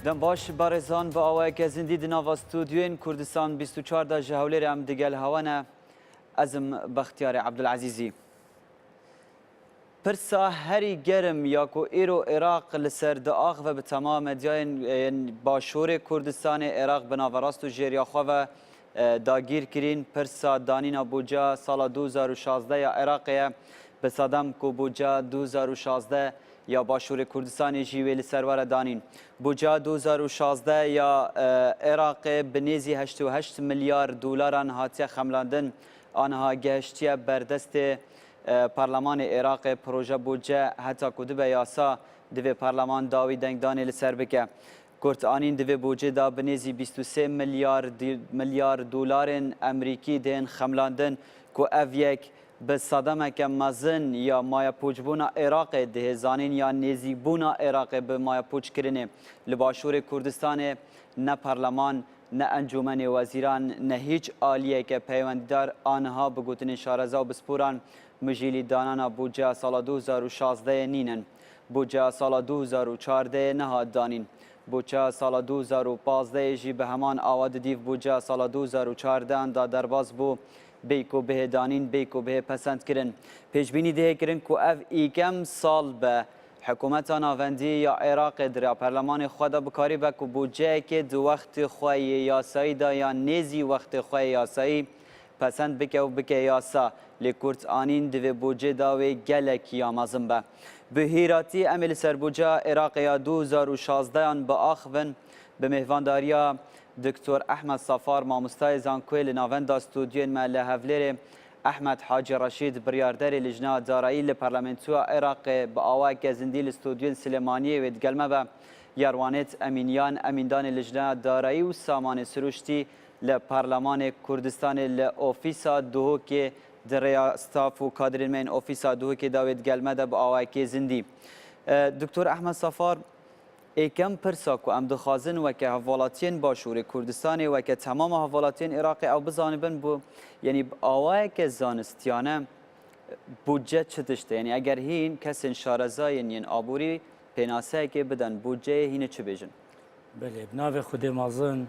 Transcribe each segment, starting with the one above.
دم باش بارزان با آوای که زندی دناوا استودیوین کردستان 24 دا جهولیر ام دگل هوانه ازم بختیار عبدالعزیزی پرسا هری گرم یا کو ایرو عراق لسر داغ و به تمام دیان باشور کردستان عراق بناوراست و جیریا خو داگیر کرین پرسا دانینا بوجا سال 2016 یا عراق به صدم کو بوجا 2016 یا باشور کردستان جیویل سرور دانین بوجا 2016 یا عراق بنیزی 88 میلیارد دلاران هاتیه خملاندن آنها گشتیه بردست پارلمان عراق پروژه بودجه حتی کدوب یاسا دوی پارلمان داوی دنگدانی لسر بکه کرد آنین دوی بودجه دا بنیزی 23 میلیارد دلار امریکی دین خملاندن که او یک به صدمه که مزن یا مایا پوچبونا عراق ده زانین یا نزیبونا عراق به مایا پوچ کرنه لباشور کردستان نه پارلمان نه انجمن وزیران نه هیچ آلیه که پیونددار آنها بگوتن شارزا و بسپوران مجیلی دانانا بودجه سال 2016 نینن بودجه سال 2014 نهاد دانین بودجه سال 2015 جی به همان آواد دیو بودجه سال 2014 دا درباز بو بیکو به دانین بیکو به پسند کرن پیشبینی ده کرن که او ایکم سال به حکومت ناوندی یا عراق در پارلمان خود بکاری با که بودجه که دو وقت خواه یاسایی دا یا نیزی وقت خواه یاسایی پسند بکه و بکه یاسا لکورت آنین دو بودجه داوی گلک یا مزم به بهیراتی عمل سر بودجه عراق یا 2016 با آخوان به مهوانداریا دکتر احمد صفار مامستای زانکوی لناوند استودیوین ما لهولیر احمد حاجی رشید بریاردر لجنه دارایی لپارلمنتو عراق با آوائی که زندی الاستودیوین سلیمانی و دگلمه با یاروانت امینیان امیندان لجنه دارایی و سامان سروشتی لپارلمان کردستان لأوفیسا دوهو که در ریاستاف و کادرین من اوفیسا دوهو که داوید گلمه دا با آوائی که زندی دکتر احمد صفار ایکم پرسا که ام دخوازن و که حوالاتین باشور کردستان و که تمام حوالاتین عراق او بزانبن بو یعنی آوای که زانستیانه بودجه چه دشته یعنی اگر هین کسی شارزاین یعنی آبوری پیناسه که بدن بودجه هینه چه بیجن؟ بله بناو خود مازن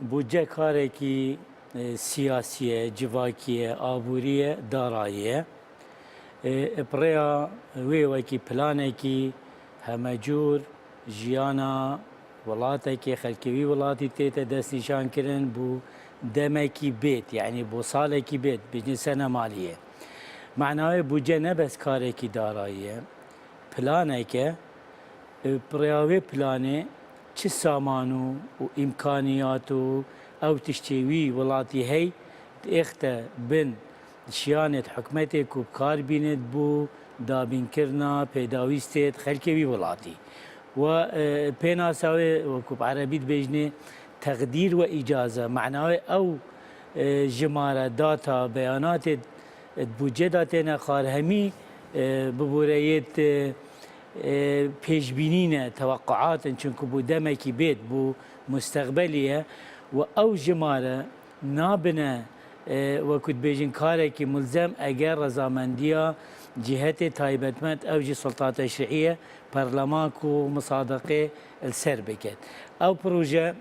بودجه کاری که سیاسیه جواکیه آبوریه داراییه اپریا وی که پلانه که همه جور جیانا ولاتی که خلکوی ولاتی تیتا دست نشان کرن بو دمکی بیت یعنی بو سالکی بیت بجن سنه مالیه معنای بودجه نبس کاری که داراییه پلانه که پریاوی پلانه چه سامانو و امکانیاتو او تشتیوی ولاتی هی اخته بن شیانت حکمتی که کار بیند بو دابین کرنا پیداویستت خلکوی ولاتی و پیناساوی وکوب عربیت بجنه تقدیر و اجازه معنای او جماره داتا بیانات بودجه داتنا خار همی ببوریت پیشبینین توقعات چونکه بو دمکی بیت بو مستقبلیه و او جماره نابنه وکود بجن کاری که ملزم اگر رضامندیه جهت تایبتمند او جی سلطات تشریعیه پارلمان کو مصادقه السر بکد او پروژه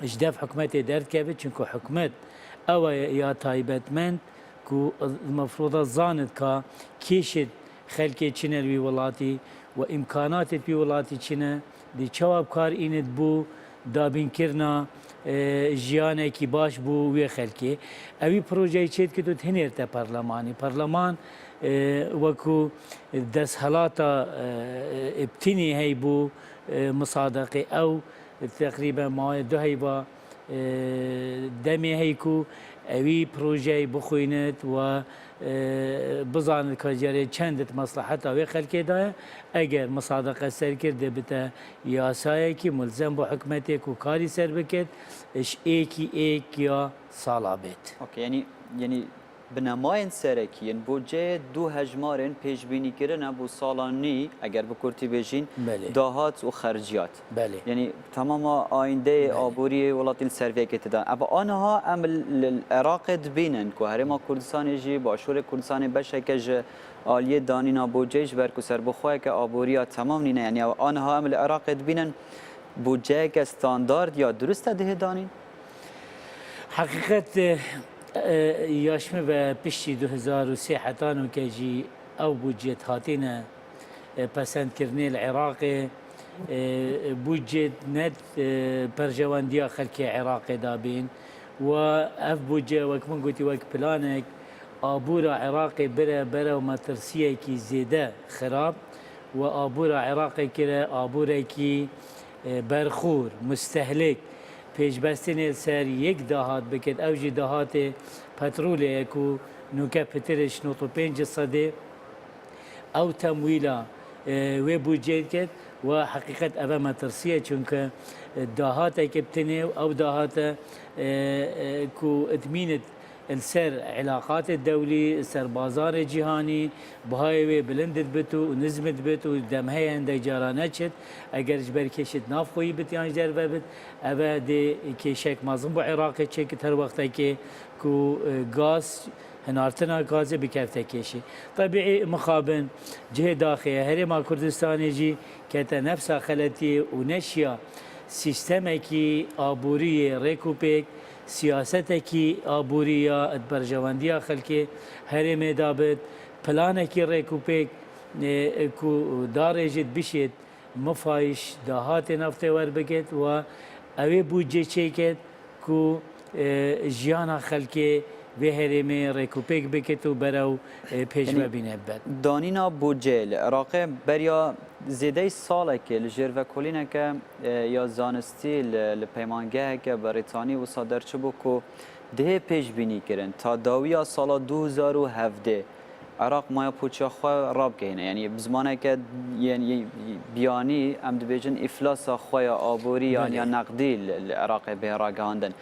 اجداف حکومت درد کبه چونکه حکومت او یا تایبتمند کو المفروض زاند که کیشت خلکی چنه وی ولاتی و امکانات وی ولاتی چنه دی چواب کار ایند بو دابین کرنا جیانه کی باش بو وی خلکی اوی پروژه چید که تو تنیرته پارلمانی پارلمان وكو دسهلاتا ابتني هي بو مصادقه او تقريبا ما دو هيبا دمي هيكو اوي بروجي بخوينت و بزان الكاجري چندت مصلحتها وي خلكي دا اگر مصادقه سر کرده بتا ياسايا كي ملزم بو حكمتك و كاري سر بكت اش ايكي ايك يا صالابت اوكي يعني بنماین سرکی بودجه دو هجمارن پیش بینی کردن بو سالانی اگر بکرتی بجین دهات و خرجیات بله یعنی تمام آینده آبوری ولات السرویه که تدان اما آنها عمل العراق دبینن که هرما کردستان جی باشور کردستان بشه که آلیه دانینا بودجهش برکو سر بخواه که آبوریا تمام نینه یعنی آنها عمل العراق دبینن بودجه که استاندارد یا درست ده دانین؟ حقیقت یاشمه و پشتی 2003 حتانو که جی او بودجت هاتینا پسند کرنی العراق بودجت ند پرجواندیا خلک عراق دابین و اف بودجه وکمن گوتی وک پلانک آبورا عراق بره و مترسیه کی زیده خراب و آبورا عراق کره آبورا کی برخور مستهلک پیشبستن سر یک دهات بکد اوجی دهات پترول اکو نوکه پترش 95 صده او تمویلا و بودجه کد و حقیقت اوه مترسیه چونکه دهات اکبتنه او دهات کو اتمینت السر علاقات الدولي سر بازار جهاني بهاي بلندت بتو ونزمت بتو دمهي عند جارانه شت اگر جبر كشت ناف خوي بت يعني جربه بت ابا دي كيشك مازن بو عراق تشك تر وقت كي كو غاز هنارتنا غاز بكرته كيشي طبيعي مخابن جهه داخليه هرما كردستان جي كتا نفسها خلتي ونشيا سيستمكي ابوري ريكوبيك سیاستکی آبوریا برجواندیا خلکی هرم دابد پلانکی ریکوپیک کو دارجت بشید مفایش دهات نفته ور بگید و اوی بودجه چیکد کو جیانا خلکی به هرم ریکوپیک بگید و برو پیش ببینه بد دانینا بودجه العراق بریا زیده ساله که لجر و کلینه که یا زانستی لپیمانگه که بریتانی و صادر چه بو که ده پیش بینی کرن تا داویا سال 2017 عراق مایا پوچا خواه راب گهینه یعنی بزمانه که یعنی بیانی ام دبیجن افلاس خواه آبوری یا نقدی العراق به راگهاندن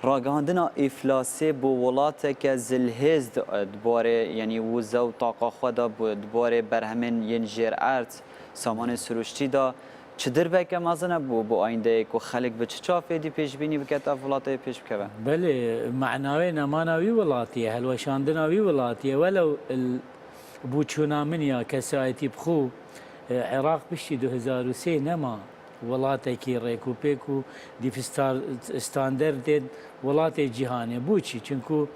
راگهاندن افلاسی بو ولات که زلهز دباره یعنی وزو طاقه خود دباره برهمن ین جر ارت سامان سروشتی دا چه در بکه مازنه بو آینده که خلق به چه چافه دی پیش بینی بکت افلاته پیش بکوه؟ بله معناوی نماناوی ولاتیه هلوشاندناوی ولاتیه ولو بوچونا منیا کسایتی بخو عراق بشتی 2003 نما ولاته کی ریکوپیکو دیف استاندرد ولاته جهانی بوچی چونکو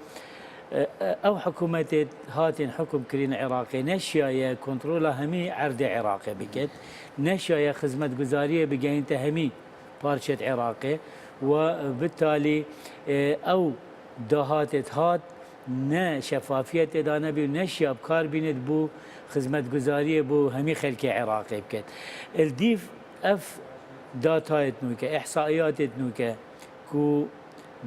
او حکومت هاتن حکم کرین عراقی نشیای کنترل همی عرض عراقی بکت نشیای خدمت گزاری بگین همی پارچت عراقی و بالتالي او دهات هات نه شفافیت دانه بی نه شابکار بیند بو خدمت گزاری بو همی خلک عراقی بکت الدیف اف داتایت نوکه احصائیات نوکه کو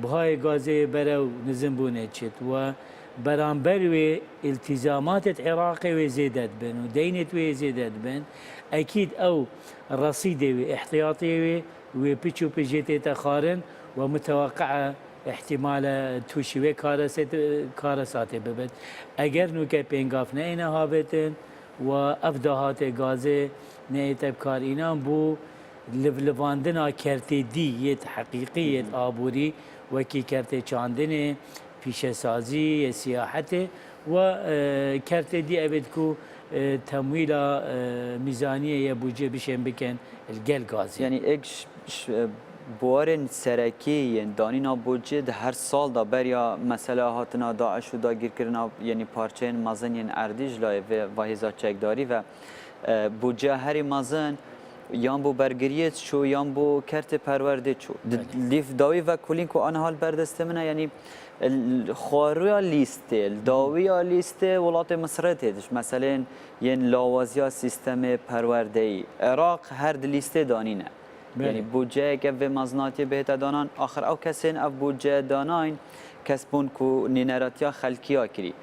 بهای گازه برو نزم بونه چت و برانبر و التزامات عراقي وزيدت بن ودينت وزيدت بن اكيد او رصيدي واحتياطي وبيتشو بيجيتي تخارن ومتوقعه احتمال توشي كارسات ببت اگر نو که پنگاف نه اینا هابتن و افداهات غازه نه تبکار اینا بو لواندنا کرتیدیت حقیقیت آبوری وکی کرت چاندن پیش سازی سیاحت و کرتیدی ابد کو تمویل میزانیه یا بودجه بشن بکن الگل غاز یعنی یک بوارن سرکی دانینا بودجه هر سال دا بریا مثلا هاتنا داعش و داگیر کردن یعنی پارچه مازن یعنی اردیج لای و واحزا چکداری و بودجه هری مازن یان بو برگریت شو یان بو کرت پرورده شو لیف داوی و کلین کو آن حال بردسته منه یعنی خوارویا لیسته داویا لیسته ولات مصرت هدش مثلا ین لاوازیا سیستم پرورده ای عراق هر لیسته دانینه یعنی بودجه که و مزناتی بهت دانان آخر او کسین اف بودجه داناین کسبون کو نینراتیا خلکیا کری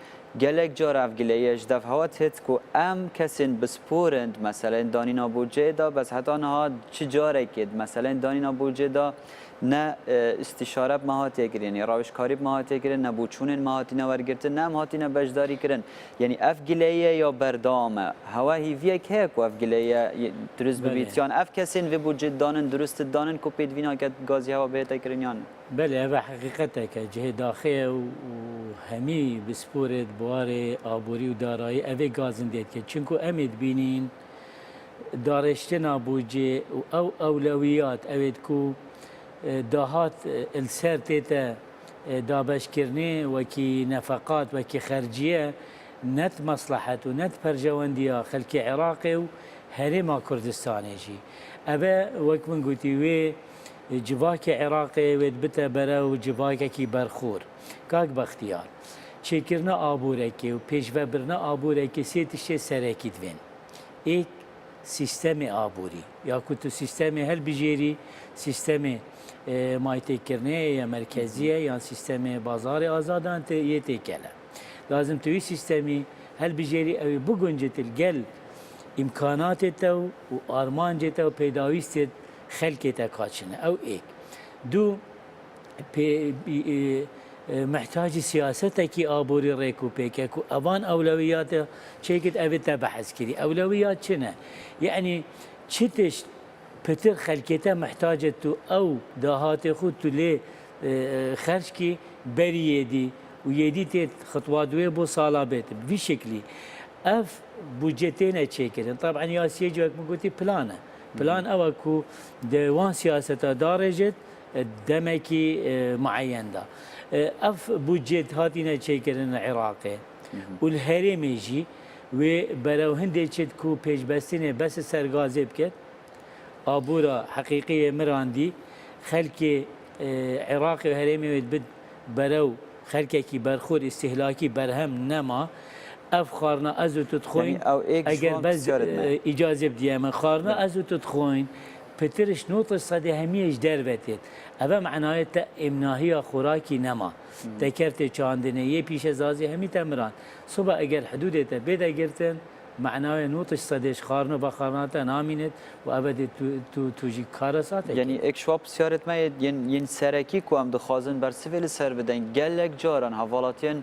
گلک جار اف گلیش دفعات هست کو ام کسین بسپورند مثلا دانینا بودجه دا بس حتی نها چه جاره کد مثلا دانینا بودجه دا نه استشاره مهاتی کردن یعنی روشکاری مهاتی کردن نه بوچون مهاتی نور گرفتن نه مهاتی بجداری کردن یعنی اف گلیه یا بردامه هوا هیویه که کو اف گلیه درست ببیتیان اف کسین و بودجه دانن درست دانن کو پیدوینا که گازی هوا بهت کردن بله و حقیقتا که جه داخل و همی بسپورت بوار آبوری و دارایی اوه گازن دید که چونکو امید بینین دارشتنا بوجه أو أولويات أويد كو داهات السر تيتا دابش كرني وكي نفقات وكي خرجية نت مصلحة ونت برجواندية خلكي عراقي وهرما كردستاني جي أبا وك من قلتي وي جواكي عراقي ويد بتا برا وجواكي كي برخور كاك باختيار چێکردنا ئابوورێکی و پێشڤەبرنا ئابوورێکی سێ تشتێ سەرەکی دوێن ئێک سیستەمی ئابووری یاکوت و سیستەمی هەلبژێری سیستەمی مایتێکردنەیە یا مرکزیە یان سیستەمی بازاری ئازادان یە تێکەلە لازم توی سیستەمی هەلبژێری ئەوی بگونجێتل گەل ئیمکاناتێتە و ئارمانجێتە و پێداویستێت خەلکێتە کاچنە ئەو ئێک دوو محتاج سياستك آبوري ريكو بيكك وأبان أولويات شيكت أبتا بحث كري أولويات شنا يعني شتش بتر خلكتا محتاجة أو دهات خود لي خرجكي بريدي ويدي تيت خطوات ويبو صالابات بشكلي أف بوجتين أتشيكرن طبعا يا سيجوك مقولتي بلان أوكو دوان سياسة دارجت دمكي معين دا اف بودجت هاتينا تشيكرن العراقي والهرم يجي وبرو هندي تشد كو بيج بسينه بس سرغازي بكت ابورا حقيقيه مراندي خلكي عراقي وهرمي بد برو خلكي كي برخور استهلاكي برهم نما اف خارنا ازو تدخوين يعني اگر بس اجازه بديما خارنا ازو تدخوين بترش نوط الصدي هميش دربتت هذا معناه امناهيه خوراكي نما تكرت چاندنيه پیش ازازي همي تمران صبح اگر حدودته بيد اگرتن معناه نوط الصديش خارنو بخارنات نامينت وابد توجي كارسات يعني اكشواب سيارت ما ين سرکی کو هم دخوازن بر سیویل سر بدن گلک جارن حوالاتین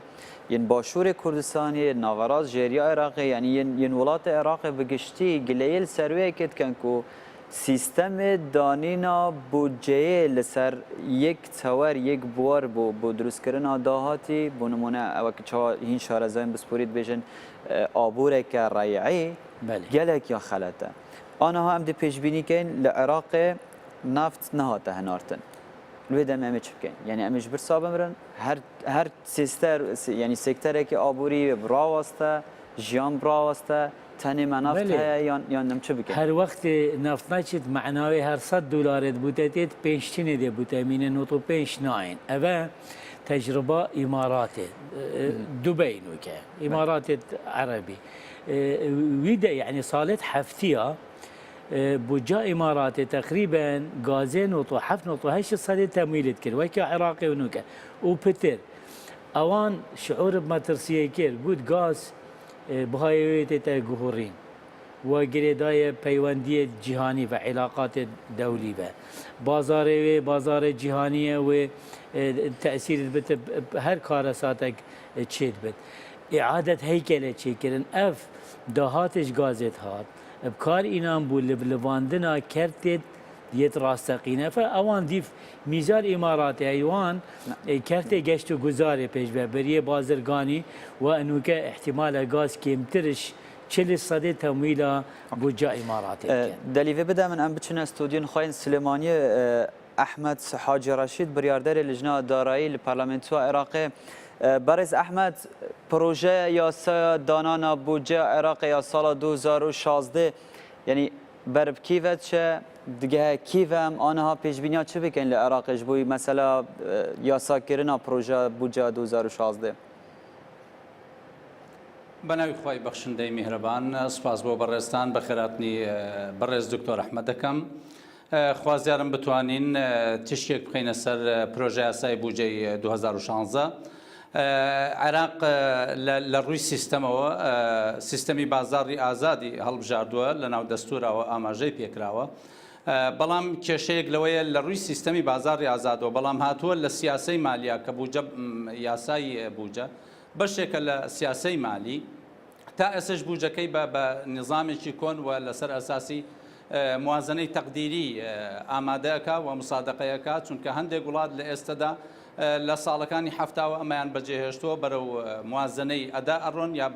ين باشور كردستاني ناوراز جيريا عراقي يعني ين ولات عراقي بگشتي گليل سروي كت كان كو سیستم دانینا بودجه لسر یک تور یک بوار بو دروست کردن داهاتی بو نمونه اوکی چه هین شارزاین بسپورید بیشن آبوره که رایعی گلک یا خلطه آنها هم دی پیش بینی کن لعراق نفت نهاته هنارتن لوی دم همه چی بکن یعنی همش برسا بمرن هر سیستر یعنی سکتره که آبوری برا واسطه جیان برا واسطه تاني ما نفط یا نم چه بکن هر وقت نفط نشد معناوی هر $100 بودتید پیشتینه ده بوده مینه نوتو پیش ناین اوه تجربه امارات دبي نوكا امارات عربي ويدا يعني صالت حفتيه بوجا امارات تقريبا غازين وطو حفن وطو هاش صالت تمويلت كل وكا عراقي ونوكا وبتر اوان شعور بمترسيه كير بود غاز بهايويت جهورين وجريداي بيواندية جهاني وعلاقات دولية بازار جهانية وتأثير بت هر كارساتك تشيد بت إعادة هيكلة تشيكرن اف دهاتش غازت هات بكار إنام بول لواندنا كرتت ديت راستقينه فاوان ديف ميزار امارات ايوان كرتي گشت و گزاري پیش بريه بازرگاني وانوك احتمال غاز كيمترش 40% تمويلا بوجا امارات دليفي بدا من ام بتشنا استوديو خاين سليماني احمد حاجي رشيد برياردار لجنه الدارایی لپارلمانتو عراقي برز احمد پروژه یاسا دانانا بوجه عراق یا سال 2016 یعنی برب کیفت چه دیگه کیفم آنها پیش بینی چه بکن لعراقش بوی مثلا یاسا کردن پروژه بوجه 2016 بناوی خوای بخشنده مهربان سپاس بو برستان بخیراتنی برز دکتر احمد کم خوازیارم بتوانین تشکیک بخینه سر پروژه یاسای بوجه 2016 عراق لروی سیستمی بازاری آزادی هەڵبژاردووە لەناو دەستورەوە ئاماژەی پێکراوە بەڵام کێشەیەک لەوەیە لە ڕووی سیستەمی بازاری ئازادەوە بەڵام هاتووە لە سیاسەی مالیە کە بوجە یاسای بوجە بەشێکە لە سیاسەی مالی تا ئێسش بوجەکەی بە نظامێکی کۆن و لەسەر ئەساسی موازنەی تەقدیری ئامادەیەکە و مسادقەیەکە چونکە هەندێک وڵات لە ئێستادا لە ساڵەکانی هەفتاوە ئەمەیان بەجێهێشتووە بەرەو موازنەی ئەدا ئەڕۆن یا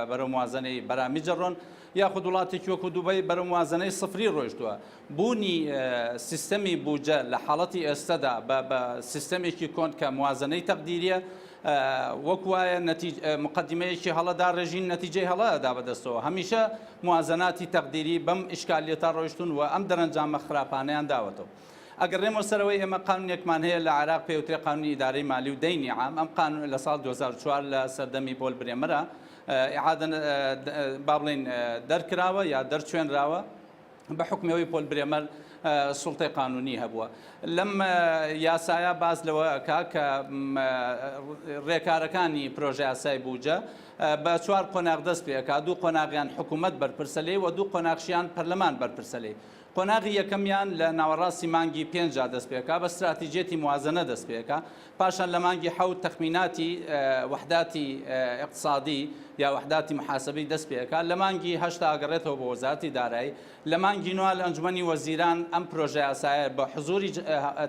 بەرەو موازنەی بەرامیجە ڕۆن یاخود وڵاتێکی وەکو دووبەی بەرە موازنەی سفری ڕۆیشتووە بوونی سیستەمی بوجە لە حاڵەتی ئێستادا بە سیستەمێکی کۆن کە موازنەی تەقدیریە وەک وایە مقدمەیەکی هەڵەدا ڕێژین نەتیجەی هەڵەدا بەدەستەوە هەمیشە موازناتی تەقدیری بەم ئیشکالیەتە ڕۆیشتون و ئەم دەرەنجامە خراپانەیان داوەتەوە ئەگەر ڕێمە سەرەوەی ئێمە قانونێکمان هەیە لە عێراق پێوترێ قانونی ئیدارەی مالی و دەینی عام ئەم قانون لە ساڵ 2004 لە سەردەمی پۆل برێمەرە ئیعادە با بڵێن دەرکراوە یا دەرچوێنراوە بە حکمەوەی پۆل برێمەر سوڵتەی قانونی هەبووە لەم یاسایە باز لەوە کە ڕێکارەکانی پرۆژە یاسای بوجە بە چوار قۆناغ دەست پێکا دوو قۆناغیان حکوومەت بەرپرسە لێ و دوو قۆناغشیان پەرلەمان بەرپرسە لێ قۆناغی یەکەمیان لە ناوەڕاستی مانگی 5 دەست پێکا بە استراتیجێتی موازنە دەست پێکا پاشان لە مانگی 7 تەخمیناتی وحداتی اقتصادی یا وحداتی محاسبەی دەست پێکا لە مانگی 8 ئاگەڕێتەوە بە وەزارەتی دارایی لە مانگی 9 لە ئەنجومەنی وەزیران ئەم پرۆژە یاسایە بە حزوری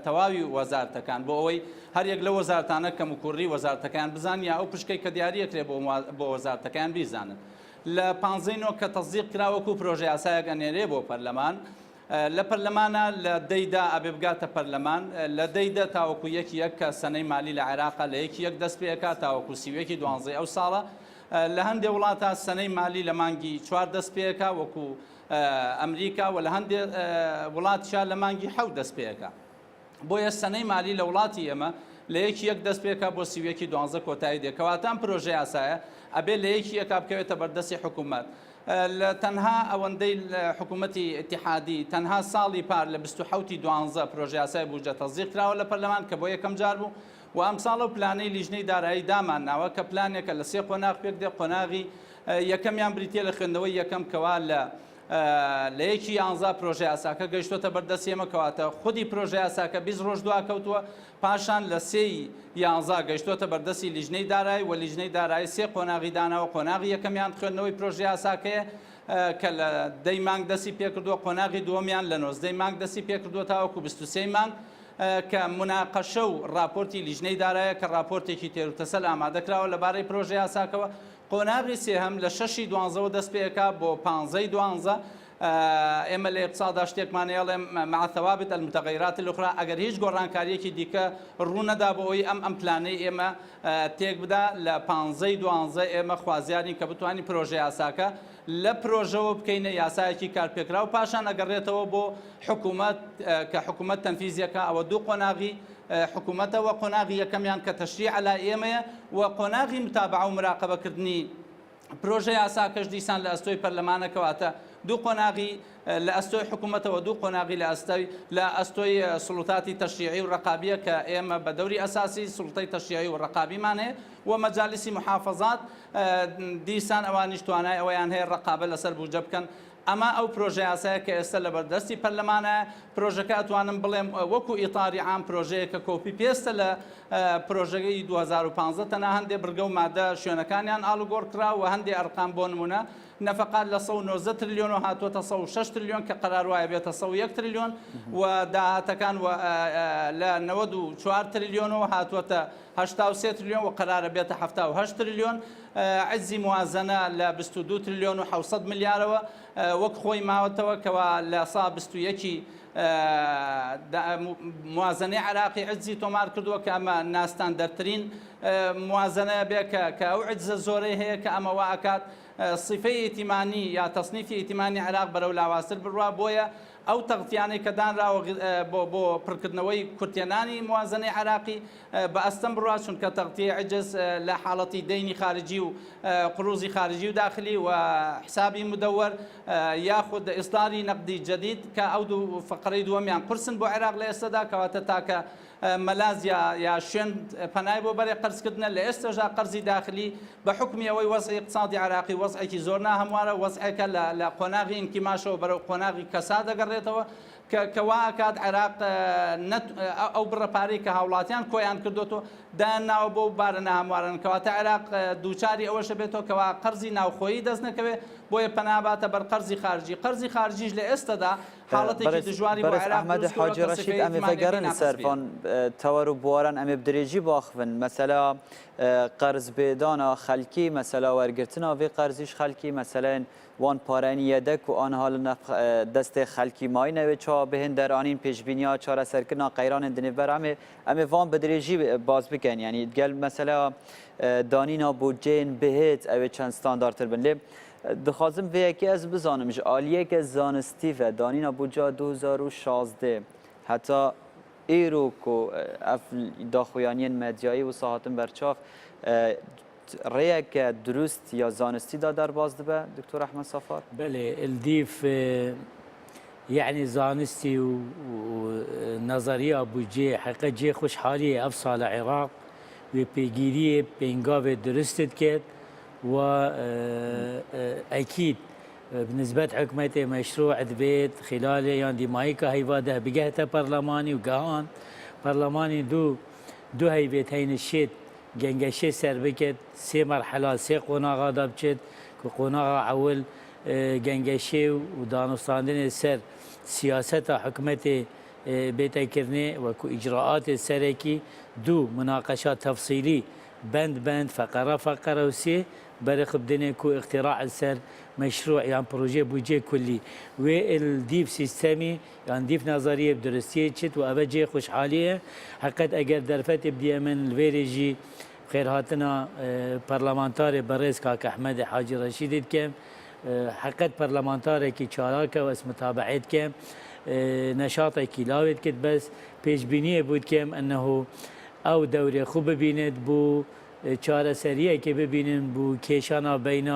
تەواوی وەزارەتەکان بۆ ئەوەی هەر یەک لە وەزارەتانە کەم و کوڕی وەزارەتەکان بزانن یا ئەو پشکەی کە دیاریەکرێ بۆ وەزارەتەکان بیزانن لە 15 کە تەزدیق کراوەکو پرۆژە یاسایەک ئەنێرێ بۆ پەرلەمان لە پەرلەمانە لە دەیدا ئەبێ بگاتە پەرلەمان لە دەیدا تاوەکو یەک کە سەنەی مالی لە عێراقا لە یەک دەست پێکا تاوەکو سیوەکی 12 ئەو ساڵە لە هەندێک وڵاتە سەنەی مالی لە مانگی 4 دەست پێکا وەکو ئەمریکا و لە هەندێک وڵاتیان لە مانگی 7 دەست پێکا بۆیە سەنەی مالی لە وڵاتی ئێمە لە یەک دەست پێکا بۆ سیوەکی 12 کۆتایی دێکەواتان پرۆژە یاسایە ئەبێ لە یەکا بکەوێتە بەردەستی حکوومەت تەنها ئەوەندەی حکوومەتی ئیتیحادی تەنها ساڵی پار لە 27 12 پرۆژە یاسای بوجە تەزدیق کراوە لە پەرلەمان کە بۆ یەکەم جار بوو و ئەم ساڵە پلانەی لیژنەی دارایی دامانناوە کە پلانێکە لە 3 قۆناغ پێک دێ قۆناغی یەکەمیان بریتیە لە خوێندنەوەی یەکەم کەوا لە یەکی 11 پرۆژە یاساکە گەیشتۆتە بەردەستی ئێمە کەواتە خودی پرۆژە یاساکە 20 ڕۆژ دوا کەوتووە پاشان لە 3 11 گەیشتۆتە بەردەستی لیژنەی دارایی و لیژنەی دارایی 3 قۆناغی داناوە قۆناغی یەکەمیان خوێندنەوەی پرۆژە یاساکەیە کە لە 10 مانگ دەستی پێکردووە قۆناغی دووەمیان لە 19 مانگ دەستی پێکردووە تاوەکو 23 مانگ کە مناقەشە و راپۆرتی لیژنەی دارایە کە راپۆرتێکی تێروتەسەل ئامادەکراوە لەبارەی پرۆژە یاساکەوە قۆناغی سێهەم لە 6 12 دەست پێکا بۆ 15 12 ئێمە لە اقتصادا شتێکمانەیەڵێ مع ثوابت المتغیرات الأخرى ئەگەر هیچ گۆڕانکاریەکی دیکە ڕوونەدا بۆ ئەوەی ئەم پلانەی ئێمە تێک بدا لە 15 12 ئێمە خوازیارین کە بتوانین پرۆژە یاساکە لە پرۆژەوە بکەینە یاسایەکی کارپێکرا و پاشان ئەگەڕێتەوە بۆ حکوومەت کە حکوومەت تەنفیزیەکە ئەوە دوو قۆناغی حکوومەتەوە قۆناغی یەکەمیان کە تەشریع عەلا ئێمەیە و قۆناغی متابعە و مراقەبەکردنی پرۆژە یاساکەش دیسان لە ئەستۆی پەرلەمانەکەواتە دوو قۆناغی لە ئەستۆی حکوومەتەوە دوو قۆناغی لە ئەستۆی سڵوتاتی تەشریعی و ڕقابیە کە ئێمە بە دەوری ئەساسی سڵتەی تەشریعی و ڕقابیمان هەیە و مەجالیسی محافەزات دیسان ئەوانیش توانای ئەوەیان هەیە ڕقابە لەسەر بوجە بکەن ئەمە ئەو پرۆژە یاسایە کە ئێستا لە بەردەستی پەرلەمانە پرۆژەکە ئەتوانم بڵێم وەکو ئیطاری عام پرۆژەیەکە کۆپی پێستە لە پرۆژەکەی 2015 تەنها هەندێک بڕگە و مادە شوێنەکانیان ئاڵوگۆڕ کرا و هەندێک ئەرقام بۆ نمونە نەفقات لە 190 تریلیۆن و هاتووەتە 106 تریلیۆن کە قەرار وایە بێتە 101 تریلیۆن و داهاتەکان لە 94 تریلیۆنەوە هاتووەتە 83 تریلیۆن و قەرارە بێتە 78 تریلیۆن عزی موازنە لە 22 تریلیۆن و 700 ملیارەوە وەک خۆی ماوەتەوە کەوا لە سا 21 موازنەی عراقی عزی تۆمار کردووە کە ئەمە ناستان دەرترین موازنە بێ کە ئەو عزە زۆرەی هەیە کە ئەمە وا ئەکات صفەی ئیتیمانی یا تەصنیفی ئیتیمانی عراق بەرەو لاواستر بڕوا بۆیە ئەو تەغتیانەی کە دانراوە بۆ پڕکردنەوەی کورتێنانی موازنەی عراقی بە ئەستەم بڕوا چونکە تەغتیە عجز لە حاڵەتی دەینی خارجی و قروزی خارجی و داخلی و حسابی مدەوەر یاخود ئیصداری نەقدی جەدید کە ئەو دوو فقرەی دووەمیان قرسن بۆ عێراق لە ئێستادا کەواتە تاکە مەلازیا یا شوێن پەنای بۆ بەرێ قەرزکردنە لە ئێستاژا قەرزی داخلی بە حکمی ئەوەی وەزعی اقتصادی عراقی وەزعێکی زۆر ناهەموارە وەزعێکە لە قۆناغی ئینکیماشەوە بەرەو قۆناغی کەسا دەگەڕێتەوە کەوا ئەکات عێراق ئەو بڕەپارەی کە هاوڵاتیان کۆیان کردوتەوە داناوە بۆ بارە ناهەموارن کەواتە عێراق دووچاری ئەوەشە بێتەوە کەوا قەرزی ناوخۆیی دەست نەکەوێت بۆیە پەناباتە بەر قەرزی خارجیش لە ئێستادا حاڵەتێکی دژواری بۆ برس عێراق احمد دروست حاجی رشید امی فگرن سرفان تورو بوارن امی بدریجی باخفن مثلا قرض بدانا خلکی مثلا ورگرتنا وی قرضیش خلکی مثلا وان پارانی یدک و آن حال دست خلکی مای نوی چا بهن در آنین پیشبینیا چاره سرکنا قیران دنیبر امی وان بدریجی باز بکن یعنی گل مثلا دانینا بودجین بهت اوی چند ستاندارتر بن لی دخوازم به یکی از بزانمش آلیه که زانستی و دانینا بودجا 2016 حتی ایرو که اف داخویانی مدیایی و صحاتم برچاف رأيك درست یا زانستی دا در باز دبه دكتور احمد صفار؟ بله الديف يعني زانستي ونظرية بوجي حقا جي خوش حالية أفصال العراق وبيجيرية بينقاوة درستت كت وأكيد بالنسبة حكومة مشروع دبيت خلال يعني ديمايكا هيفاده بجهته برلماني وقهان برلماني دو هيبت هين الشيت جنگشه سر بکت سه مرحله سه قوناغا دابچت که قوناغا اول جنگشه و دانستاندن سر سیاست حکومت بیت کرنه و کو اجراءات سرکی دو مناقشات تفصیلی بند فقره و سه برخب دنه کو اختراع سر مشروع يعني بروجي بوجي كلي والديف سيستمي يعني ديف نظريه بدرستيه تشت وابجي خوش حاليه حقت اگر درفت بدي من الفيريجي خير هاتنا برلمانتاري بريز كاك احمد حاجي رشيد كم حقت برلمانتاري كي شاركه واس متابعت كم نشاطي كي لاوت كت بس بيش بينيه بود كم انه او دوري خوب بيند بو چاره سریه که ببینیم بو کشانا بین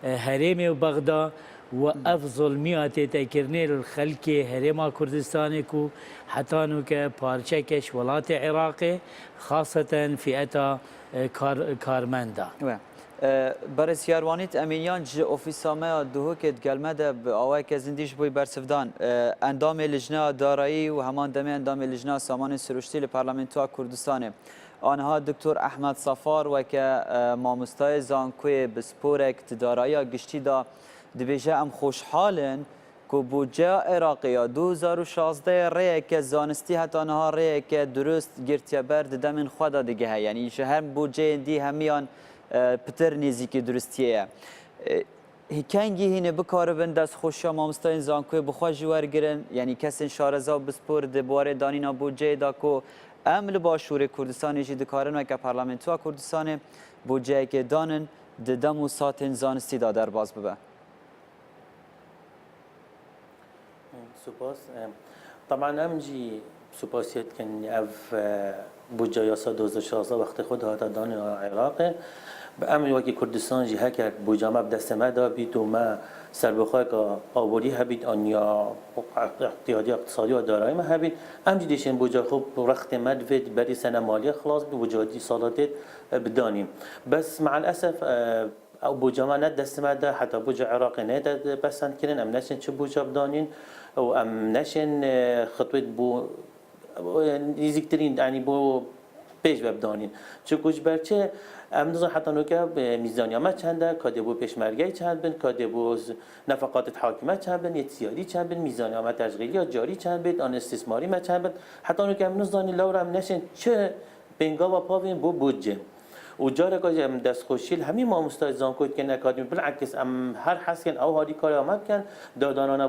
هرم و بغداد و افضل میات تکرنه الخلق هرم کردستان کو حتی نو که پارچه کش ولات عراق خاصتا فئتا کارمندا برس یاروانیت امینیان ج اوفیسامه دوه که گلمه ده به آوای که زندیش بوی برسفدان اندام لجنه دارایی و همان دمه اندام لجنه سامان سروشتی لپارلمنتوا کردستانه آنها دکتر احمد صفار و که مامستای زانکوی بسپورک تدارایی گشتی دا دبیجه ام خوشحالن که بودجه عراقی 2016 ریه که زانستی حتی آنها ریه که درست گرتیا برد دمین خدا دیگه های یعنی شهر بودجه دی همیان پتر نیزی که درستیه هیکنگی هینه بکاربن دست خوشیا مامستای زانکوی بخوا جوار گرن یعنی کسین شارزا بسپور دبواره دانینا بودجه دا که امل باشور کردستان جی دکارن و که پارلمنتوا کردستان بودجه که دانن ددم و ساتن زانستی دا در باز ببه سپاس طبعا امجی سپاسیت کن اف بودجه یاسا 2016 وقت خود هاتا دان عراق به امر وکی کردستان جی هکر بودجه ما بدست ما دا بید و ما سربخواه که آوری هبید آنیا اقتصادی و دارایی ما هبید امجی دیشن بودجه خوب رخت مدفد بری سنه مالی خلاص بی وجودی سالاتت بدانیم بس مع الاسف او بودجه ما ند دست ما دا حتی بودجه عراقی ند بسند کرن ام نشن چه بودجه بدانین و ام نشن خطوت بو نزدیکترین یعنی بو پیش ببدانین چه کج برچه ام نظر حتی نوکه میزانی ما چنده کاده بو پیشمرگی چند بن کاده بو نفقات حاکمه چند بن اعتیادی چند بن میزانی ما تشغیلی یا جاری چند بن آن استثماری ما چند بن حتی نوکه ام نظر لورم نشن چه بنگا و پاوین بو بودجه و جاره که دست خوشیل همین ما مستعزان کود که نکادیم بالعکس ام هر حس کن او هاری کار آمد کن دادانانه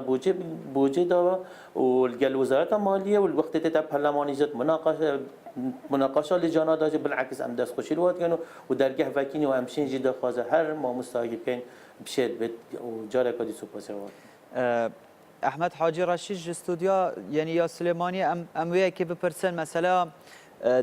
بوجه دا و الگل وزارت مالیه و الوقت تا پرلمانی جد مناقشه لجانا داجه بالعکس ام دست خوشیل واد کن و درگه وکینی و امشین جدا خوازه هر ما مستعجب کن بشید بد و جاره که دی سپاسه واد احمد حاجی رشید استودیا یعنی یا سلیمانی امویه که بپرسن مثلا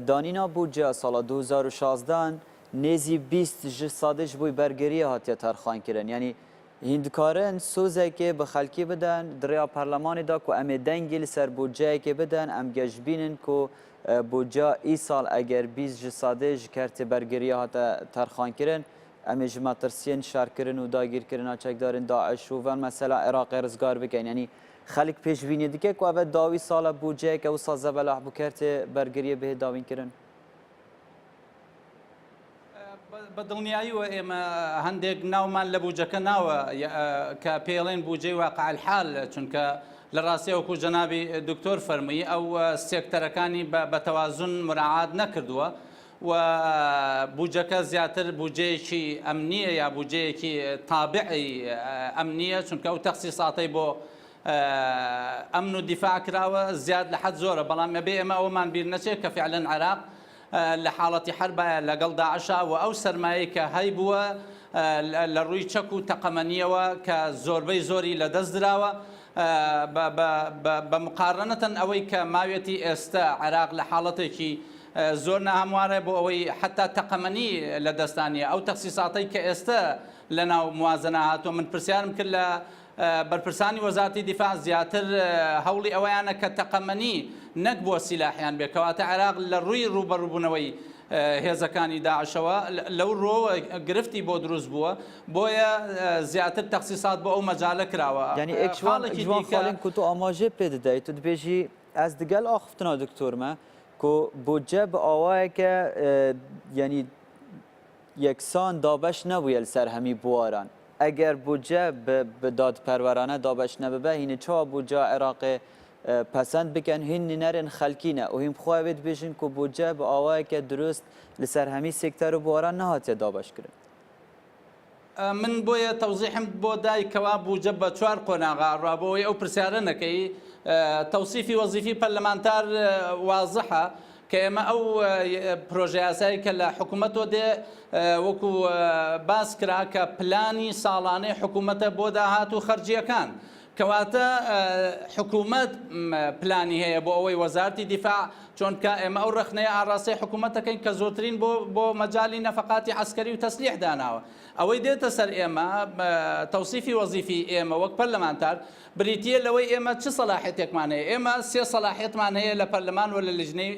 دانینا بودجه سال 2016 نزی 20 جسادش بوی برگری هاتیه ترخان کردن یعنی هندکارن سوزه که به خلکی بدن دریا پارلمانی دا که ام دنگل سر بودجه که بدن ام گجبینن که بودجه ای سال اگر 20 جسادش کرت برگری هات ترخان کردن ام جمع ترسین شار کردن و داگیر کردن چک دارن داعش و مثلا عراق رزگار بکن یعنی خلق پیش بینی دیگه که اول داوی سال بودجه که وصل زباله بکرت برگری به داوین کردن بە دڵنیاییەوە ئێمە هەندێک ناومان لە بوجەکە ناوە کە پێڵێن بوجەی واقع الحال چونکە لە ڕاستی وەکو جەنابی دکتۆر فەرمووی ئەو سێکتەرەکانی بە تەوازن مراعات نەکردووە و بوجەکە زیاتر بوجەیەکی ئەمنیە یا بوجەیەکی تابعی ئەمنیە چونکە ئەو تەخسیساتەی بۆ ئەمن و دیفاع کراوە زیاد لە حەد زۆرە بەڵام ئەبێ ئێمە ئەومان بیر نەچێت کە فعلەن عێراق لە حاڵەتی حربایە لەگەڵ داعشا و ئەو سەرمایە کە هەی بووە لە ڕووی چەک و تەقەمەنیەوە کە زۆربەی زۆری لەدەست دراوە بە مقارنەتەن ئەوەی کە ماوێتی ئێستا عێراق لە حاڵەتێکی زۆر ناهەموارە بۆ ئەوەی حتا تەقەمەنی لە دەستانیە ئەو تەخسیساتەی کە ئێستا لە ناو موازنە هاتووە من پرسیارم کرد لە بەرپرسانی وەزارەتی دیفاع زیاتر هەوڵی ئەوەیانە کە تەقەمەنی نەک بۆ سیلاحیان بێ کەواتە عێراق لە ڕووی ڕوبەڕووبوونەوەی هێزەکانی داعشەوە لەو ڕۆوە گرفتی بۆ دروست بووە بۆیە زیاتر تەخسیسات بۆ ئەو مەجالە کراوە یعنی ئێکشوان خاڵین کو تو ئاماژێ پێ دەدەیت تو دبێژی ئەس دگەل ئاخفتنا دکتۆرمە کو بودجە بە ئاوایەکە یعنی یەکسان دابەش نەبووە لەسەر هەمی بواران ئەگەر بودجە بە دادپەروەرانە دابەش نەببە هینە چاوە بودجە عێراقی پەسەند بکەن هین نەرن خەلکینە و هیم خۆوێت بێژین کو بودجە بە ئاوایەکە دروست لەسەر هەمی سێکتەر و بواران نەهاتێ دابەشکردن من بۆیە تەوزیحم بۆ دایکەوە بوجە بە چوار قۆناغا ڕابەوەی ئەو پرسیارە نەکەی تەوسیفی وەزیفی پەرلەمانتار وازحە کە ئێمە ئەو پرۆژه یاسایی کە لە حکوومەتۆ دێ وەکو باس کرا کە پلانی ساڵانەی حکوومەتە بۆ داهات و خەرجیەکان کەواتە حکوومەت پلانی هەیە بۆ ئەوەی وەزارەتی دیفاع چۆنکە ئێمە ئەو ڕخنەیە ئاڕاستەی حکوومەتەکەین کە زۆرترین بۆ مەجای نەفەقاتی عەسکەری و تەسلیح داناوە ئەوەی دێتە سەر ئێمە تەوسیفی وەزیفی ئێمە وەک پەرلەمانتار بریتیە لەوەی ئێمە چ سەلاحیەتێکمان هەیە ئێمە سێ سەلاحیەتمان هەیە لە پەرلەمان و لە لیژنەی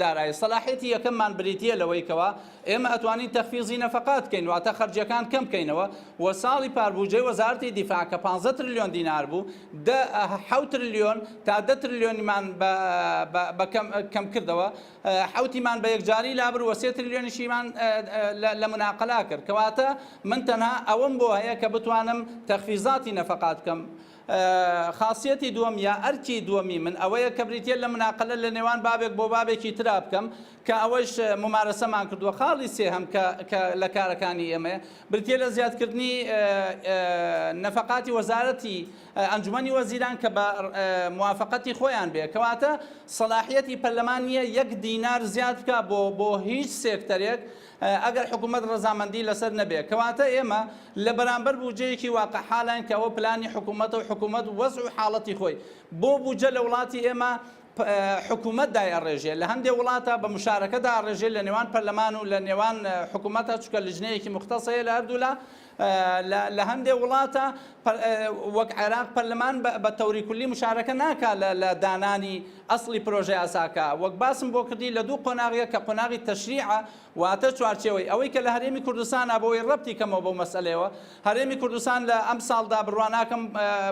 دارایی سەلاحیەتی یەکەممان بریتیە لەوەی کەوە ئێمە ئەتوانین تەخفیزی نەفەقات بکەین واتە خەرجیەکان کەم بکەینەوە و ساڵی پاربوجەی وەزارەتی دیفاع کە 15 تریلیۆن دینار بوو 7 تریلیۆن تا 10 تریلیۆنیمان کەم کردەوە حوتیمان بە یەکجاری لابر و 3 تریلیۆنیشیمان لە مناقەلا کرد کەواتە من تەنها ئەوەم بۆ هەیە کە بتوانم تەخفیزاتی نەفەقات بکەم خاصیەتی دووەم یا ئەرکی دووەمی من ئەوەیە کە بریتیە لە مناقەلە لە نێوان بابێک بۆ بابێکی ترا بکەم کە ئەوەش ممارەسەمان کردووە خاڵی سێهەم کە لە کارەکانی ئێمە بریتیە لە زیادکردنی نەفەقاتی وەزارەتی ئەنجومەنی وەزیران کە بە موافقەتی خۆیان بێ کەواتە سەلاحیەتی پەرلەمانیە 1 دینار زیاد بکە بۆ هیچ سێکتەرێک ئەگەر حکوومەت ڕەزامەندی لەسەر نەبێ کەواتە ئێمە لە بەرامبەر بوجەیەکی واقع حاڵان کە ئەوە پلانی حکوومەت و حکوومەت وەزع و حاڵەتی خۆی بۆ بوجە لە وڵاتی ئێمە حکوومەت دایڕێژێ لە هەندێک وڵاتە بە مشارەکەدا ئاڕێژێ لە نێوان پەرلەمان و لە نێوان حکوومەتە چکە لیژنەیەکی مختصەیە لە هەردوولا لە هەندێک وڵاتە وەک عێراق پەرلەمان بە تەوری کولی مشارەکە ناکا لە دانانی ئەسڵی پرۆژە یاساکە وەک باسم بۆ کردی لە دوو قۆناغیە کە قۆناغی تەشریعە واتە چوارچێوەی ئەوەی کە لە هەرێمی کوردستان بۆی ڕەبتی کەمەوە بەو مەسئلەیەوە هەرێمی کوردستان لە ئەم ساڵدا بڕواناکەم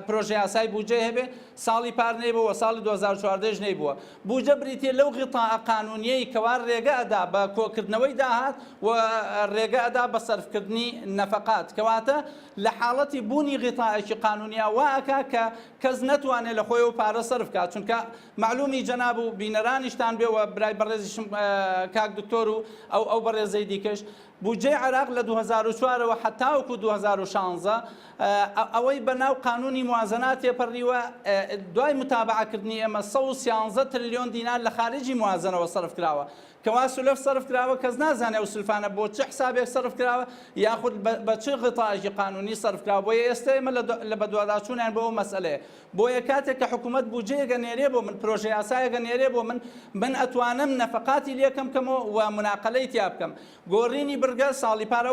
پرۆژە یاسای بوجێ هەبێ ساڵی پار نەیبووە ساڵی 2014 نەیبووە بوجە بریتیە لەو غیتاء قانونیەی کەوا ڕێگە ئەدا بە کۆکردنەوەی داهات و ڕێگە ئەدا بە سەرفکردنی نەفەقات کەواتە لە حاڵەتی بوونی غیتاءێکی قانونیە واکە کە کەس نەتوانێت لە خۆی و پارە سەرف بکات چونکە معلومی جەناب و بینەرانیشتان بێەوە برای بەڕێزیشم کاک دکتۆر و ئەو بەڕێزەی دیکەش بوجەی عێراق لە 2004ەوە حتاوەکو 2016 ئەوەی بەناو قانونی موازنات تێپەڕیوە دوای متابعەکردنی ئێمە 113 تریلیۆن دینار لە خارجی موازنەوە سەرف کراوە کەوا سولەف سەرف کراوە کەس نازانێ ئەو سولفانە بۆ چه حسابێک سەرف کراوە یاخود بە چه غیتاءێکی قانونی سەرف کراوە بۆیە ئێستا ئێمە لە بەدواداچوونیان بۆ ئەو مەسئلەیە بۆیە کاتێک کە حکوومەت بوجەیەکە نێرێ بۆ من پرۆژە یاسایەکە نێرێ بۆ من ئەتوانم نەفەقاتی لێکەم کەمەوە و مناقەلەی تیا بکەم گۆڕینی برگە ساڵی پارە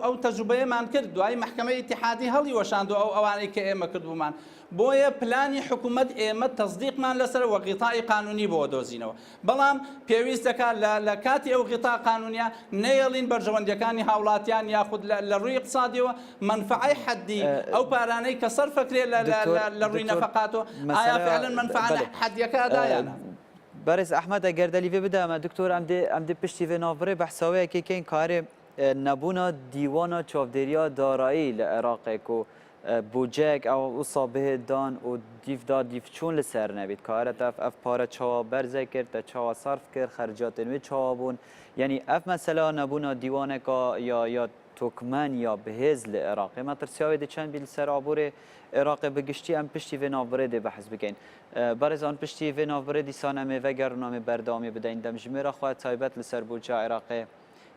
ئەو تەجوبەیەمان کرد دوای محکەمەی ئیتیحادی هەڵی وەشاندووە ئەوانەی کە ئێمە کردبوومان بۆیە پلانی حکوومەت ئێمە تەصدیقمان لەسەر وە غیتائی قانونی بۆ دۆزینەوە بەڵام پێویست دەکات لە کاتی ئەو غیتاء قانونیە نەیەڵین بەرژەوەندەکانی هاوڵاتیان یاخود لە ڕووی اقتصادیەوە منفعەی حەدی ئەو پارانەی کە سەرفەکرێ لە ڕووی نەفەقاتەوە ئایا فعلا منفعە حەدیەکە ئەدایانە بەرز ئەحمەد ئەگەر دەلیێ بدەمە دکتۆر ئەم دێ پشتی vê navbirê behsaweyekê kên karê نبونا دیوانا چاودریا دارایی لعراق کو بوجک او صابه دان و دیف دا دیف چون لسر نبید کارت اف پاره چاوا برزه کرد چاوا صرف کرد خرجات نوی چاوا بون یعنی اف مثلا نبونا دیوانه کا یا ترکمن یا بهز لعراق ما ترسیاوی دی چند بیل سر عبور عراق بگشتی ام پشتی و نافبره دی بحث بکن برز آن پشتی و نافبره دی سانمه و گرنامه بردامی بدهین دمجمه خواهد تایبت لسر بوجه عراق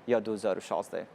یا 2016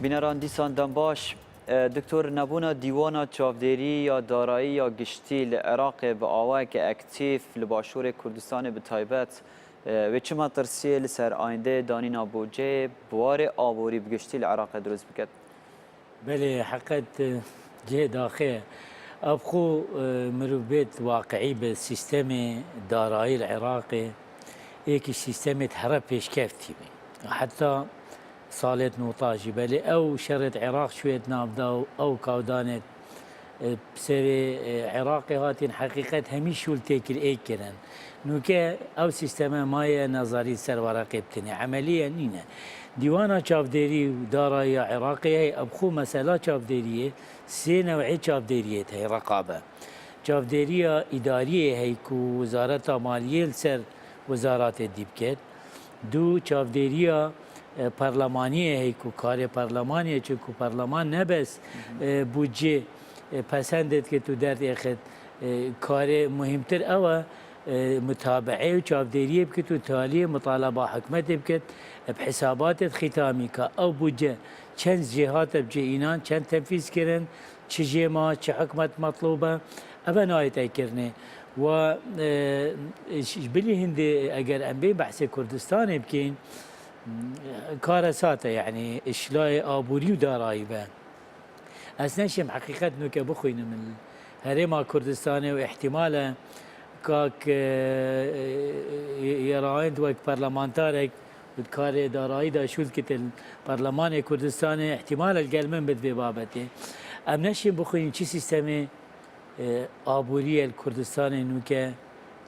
بینران دیسان دنباش دکتر نبونا دیوانا چاودری یا دارایی یا گشتی لعراق به آوه که اکتیف لباشور کردستان به تایبت و چما ترسیه لسر آینده دانینا بوجه بوار آوری بگشتی لعراق درست بکد؟ بله حقیقت جه داخل ابخو مروبیت واقعی به سیستم دارایی العراقی یکی سیستم تحرر پیشکفتی می حتی صالت نوطاجي بلي او شرط عراق شويه نابدا او كاودانت بسبب عراقي هاتين حقيقه هميش ولتيكل ايكرن نوكا او سيستما مايا نظري سر ورقه بتني عمليا نينا ديوانا چافديري ودارا عراقي هي ابخو مساله چافديريه سي نوعي چافديريه هي رقابه چافديريه اداريه هي كو وزاره ماليه سر وزارات الدبكت دو چافديريه پارلمانیه هی کو کار پارلمانیه چون کو پارلمان نبس بودجه پسندت که تو در اخت کار مهمتر اوه متابعه و چافدریه بکت و تالیه مطالبه حکمت بکت بحسابات ختامی که او بودجه چند جهات بجه اینان چند تنفیذ کرن چه جهما چه حکمت مطلوبه اوه نایت کرنه و بلی هند اگر ام بین بحث کردستان بکین كارثات يعني اشلاء آبوری و دارایی به از نشم حقیقت نو که بخوین من هرما کردستان و احتمال کاک یراند وک پارلمانتارک بدکار دارایی دا شد که پارلمان کردستان احتمال الگلمن بد به بابته ام نشم بخوین چی سیستم آبوری کردستان نو که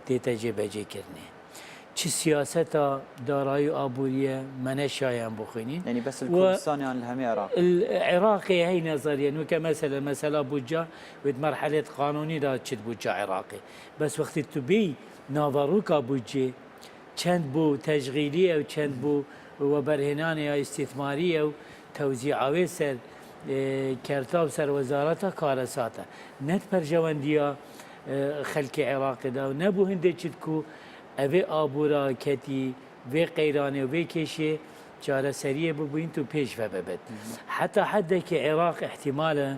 تجربه کرنه چه سیاستا دارای آبوریه من شایم بخونین يعني بس الكردستان يعني الهمي عراق العراقي هي نظريا انه مثلا بوجا ود مرحله قانوني دا تشد بوجا عراقي بس وقت تبي نافاروكا بوجي چند بو تشغيليه وچند بو وبرهنانيه استثماريه وتوزيعاوي سر كرتاب سر وزارتها كارساتا نت برجوانديا خلق عراقي دا ونبو هندي تشدكو اوه آبورا کتی و قیرانه و کشه چاره سریه ببین تو پیش و ببد حتی حد که عراق احتمالا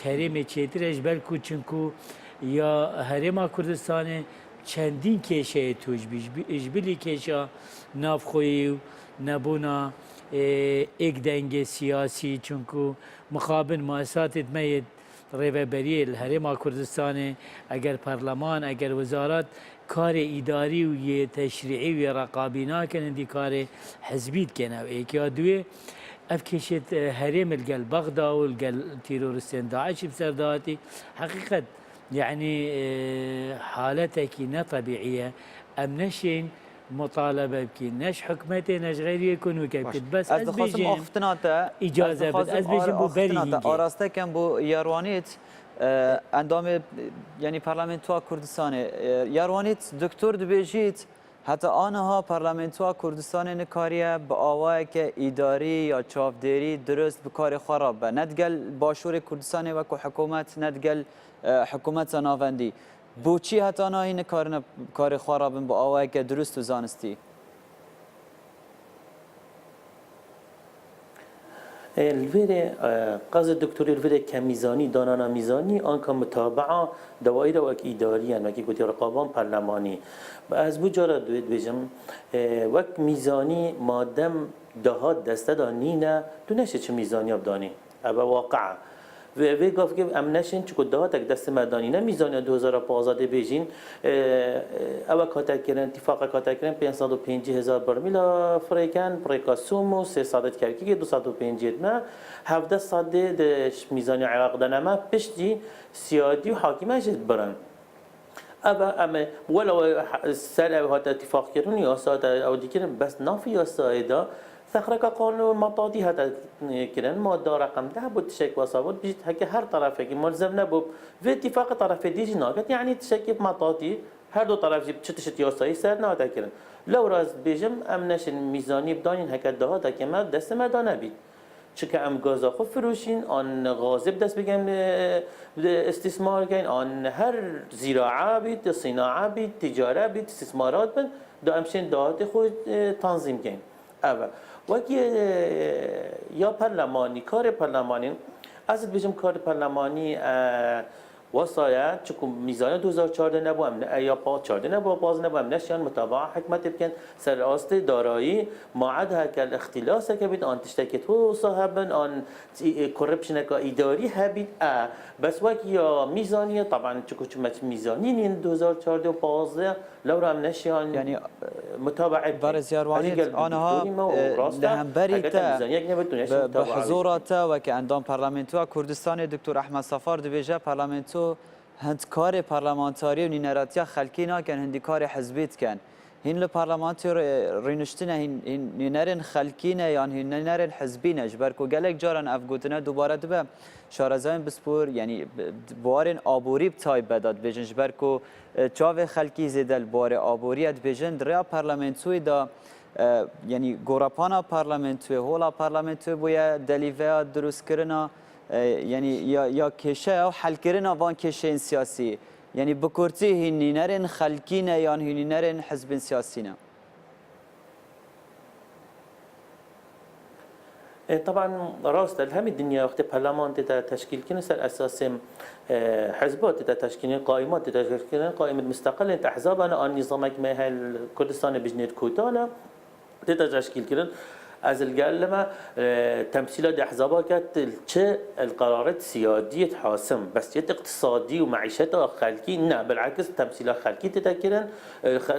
هرم چیترش بلکو چنکو یا هرم کردستان چندین کشه توش بیش بلی کشه نافخوی و نبونا ایک دنگ سیاسی چنکو مقابل مؤسسات دمید ریوبری الهرم کردستان اگر پارلمان اگر وزارت کار اداری و یه تشریعی و رقابی ناکنن دی کار حزبی کنه و ایک یا دوی اف کشت هرم الگل بغدا و الگل تیرورستان داعش بسرداتی حقیقت يعني حالتك طبيعية أم نشين مطالبة بكي نش حكمتي نش غيري يكون وكيف بس از دخواستم آختناتا إجازة بس از بيجن بو بري آراسته کم بو یاروانیت اندام یعنی پارلمنتوا کردستان یاروانیت دکتر دبیجیت حتی آنها پارلمنتوا کردستان نکاریه با آوای که اداری یا چافدری درست بکار خراب ندگل باشور کردستان و که حکومت ندگل حکومت ناوندی بوچی حتی آنها این کار خراب با آوای که درست و زانستی الفيري قصد الدكتور الفيري كميزاني دانانا ميزاني آن كمتابعة دوائر وك إداريا وكي قلت رقابان برلماني از بجارة دويد بجم وك ميزاني مادم دهات دسته دانينا تو نشه چه ميزاني بداني ابا واقعه و گفت که امنشین چکو دهات اک دست مردانی نه میزانی 2015 بیجین اول کاتر کردن اتفاق کاتر کردن 550,000 برمیل افریقان پریکاسوم و 300 کرکی که 250 ما 17 صد میزانی عراق دنما پشتی سیادی و حاکمه جد برن اما ولو سر هات اتفاق کردن یا ساعت او دیگرن بس نافی یا سایدا ثخرك قانون مطاطي هذا كلام مادة رقم ده بود تشك وصابت بيجي هكي هر طرفه كي ملزم نبوب في اتفاق طرف ديجي ناقت يعني تشكي مطاطي هر دو طرف جيب تشتشت ياساي سر نادا كلام لو راز بيجم امنش الميزاني بدانين هكا ده هذا كما دست ما دانا بيت چکه ام گازا خو فروشین آن غاضب دست بگم استثمار کن آن هر زراعه بید صناعه بید تجاره بید استثمارات بید دا امشین دهات خود تنظیم کن اول وقتی یا پارلمانی کار پارلمانی از بیشتر کار پارلمانی وصايا چون میزان 2014 نبود یا 14 نبود باز نبود نشان متابعه حکمت بکن سر راست دارایی معد هکل اختلاس که بید آن تشتکی تو صاحبن آن کرپشن که اداری هبید بس وقتی یا میزانی طبعا چون میزانی این 2014 و 15 لو رام نشان يعني متابعه بارز ياروانيت آنها لهمبريتا بحضوراتا وكأندام برلمانتوا كردستان دكتور أحمد صفار دبيجا برلمانتو هند کار پارلمانتاری و نینراتیا خلکی نکن هندی کار حزبیت کن هین لپارلمانتی رینشتنه هین نینرن خلکی نه یا هین نینرن حزبی نه جبرکو گلک جارن افگوتنه دوباره دبه شارزاین بسپور یعنی بوارن آبوری بتایب بداد بیجن جبرکو چاو خلکی زیدل بوار آبوریت بیجن دریا پارلمانتوی دا یعنی گوراپانا پارلمانتوی هولا پارلمانتوی بویا دلیوه دروست کرنا یعنی یا کشه او حل کردن وان کشه سیاسی یعنی بکرتی هنی نرن خلکینه یا هنی نرن حزب سیاسی نه طبعا راست الهم الدنيا وقت برلمان تشكيل كنا سر اساس حزبات تشكيل قائمات تشكيل قائمه مستقله احزاب انا النظام ما كردستان بجنيد كوتانا تشكيل كنا از الجلمه تمثيلات احزابها كانت چه القرارات سياديه حاسم بس يت اقتصادي ومعيشتها خلقي لا بالعكس تمثيلات خلقي تذكرن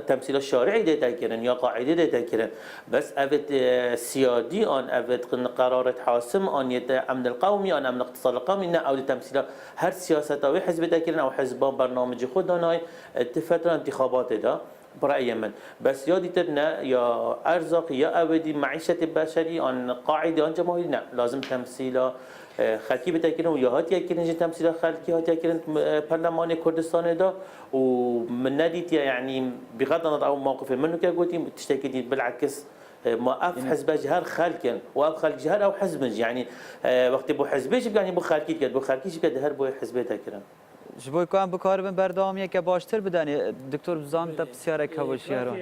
تمثيلات شرعي تذكرن يا قاعده تذكرن بس افت سيادي ان افت قرارات حاسم ان يت امن القومي ان امن الاقتصاد القومي لا او تمثيلات هر سياسه او حزب تذكرن او حزب برنامج خود دانای فتره انتخابات ده برأي من بس يا ديترنا يا أرزاق يا أودي معيشة البشري عن قاعدة عن جماهير لا لازم تمثيل خلقی بتکرین و یهات یکرین جن تمثیل خلقی هات یکرین برلمان کردستان دا ومن نديت يعني بغض النظر عن موقف منه كقولتي تشتكي بالعكس ما اف حزب جهر خالكن واف خالك جهر او حزب يعني وقت بو حزبش يعني بو خالكي كد بو خالكيش كد هر بو حزب تكرن جبوی که هم بکار بردامیه که باشتر بدنی دکتر بزام تا بسیار کاوشی رو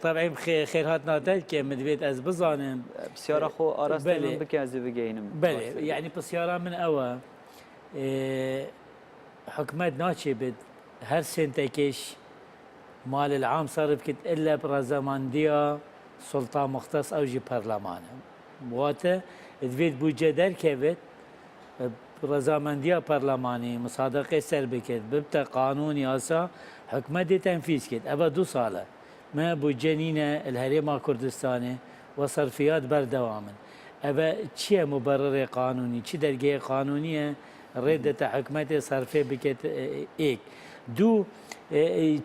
طبعا خیر هات ناتل که مدوید از بزانم بسیار خو آراسته من بکی از بگینم بله يعني بسیار من اوا حكومت ناتشي بد هر سنتكش مال العام صرف كت الا برزمانديا سلطان مختص او جي برلمان واتا تفيد بوجه در كبت برزمانديا برلماني مصادقه سر بكت ببتا قانون ياسا حكومت تنفيذ كت ابا 2 ساله ما بوجنينا الهريمه كردستاني وصرفيات بردوامن ابا چیه مبرر قانونی چی درگه قانونیه ردت حکمت صرفه بکت ایک دو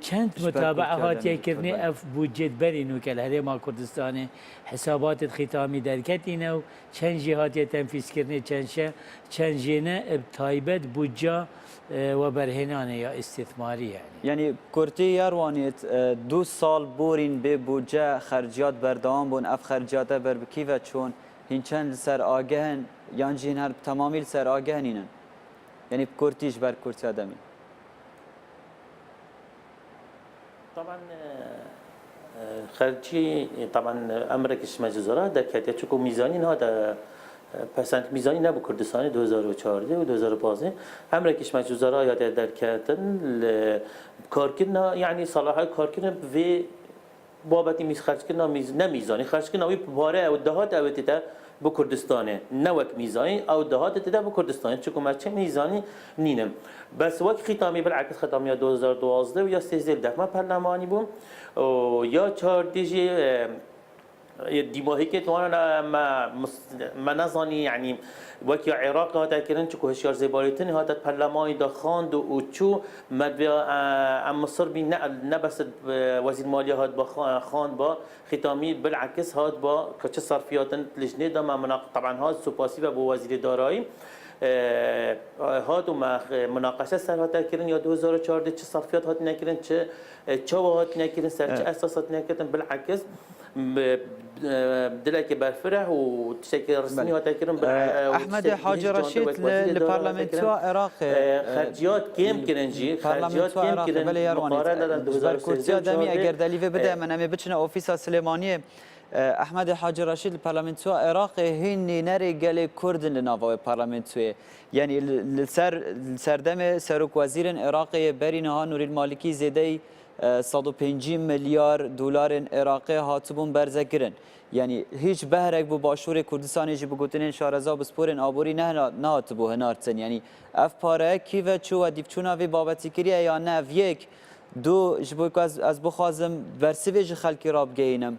چند متابعه هاتیه کرنی اف بودجت برینو که الهرم کردستان حسابات ختامی درکتینه و چند جهاتیه تنفیذ کرنی چند جینه تایبت بودجه و برهنانه یا استثماری يعني كورتي يروانيت 2 سال بورين ببوجه خرجيات بردوام بون اف خرجيات بر بكيفه چون هنچن سر آگهن یانجین هر تمامیل سر آگهنینن یعنی کورتیش بر کورتی آدمی طبعا خرجي طبعا امركش مجزره در كاتيا چكو ميزاني هذا پسند میزانی نبو کردستان 2014 و 2015 امركش مجزره یا در كاتن کارکرنا يعني صلاح کارکرنا و بابتی میز خرج کردن نمیزانی خرج کردن اوی باره او دهات او تدا بو کردستانه نوک میزانی او دهات تدا بو کردستانه چون مرچه میزانی نینم بس وقت ختامی بالعکس ختامی 2012 و یا 13 دفعه پارلمانی بوم یا 14 دیماهی که توانا ما نزانی يعني وكي عراق هذا كرن چكو هشيار زبالتن هذا برلمان دا خاند و چو مدوى ام مصر بي نبس وزير ماليه هاد با خاند با ختامي بالعكس هاد با كچ صرفيات لجنه دا طبعا هاد سوباسي و وزير دارایی هاد و مناقشه سر هات کردن یا 2014 چه صرفیات هات نکردن چه هات نکردن سر چه اساسات نکردن بالعكس دلك برفرح وتشكل رسمي هاتكرم احمد حاج رشید لپارلمنتو عراق خرجيات كم كرنجي خرجيات كم كرن بله یارانی کورتی آدمی اگر دلیو بده من هم بچنه اوفیسا سلیمانی احمد حاج رشید لپارلمنتو عراق هینی نری گل کردن لناوای پارلمنتو یعنی سردم سروک وزیر عراق برینها نوری المالکی زیده 150 میلیارد دلار عراقی هاتبون برزه کرن یعنی هیچ بهرک بو باشور کردستان جی بگوتنین شارزا بسپورن آبوری نه هاتبو هنارتن یعنی اف پاره کیو چو و دیفچونا وی بابتی کریه یا نه یک دو جبوی که از بخوازم ورسیویج خلکی راب گینم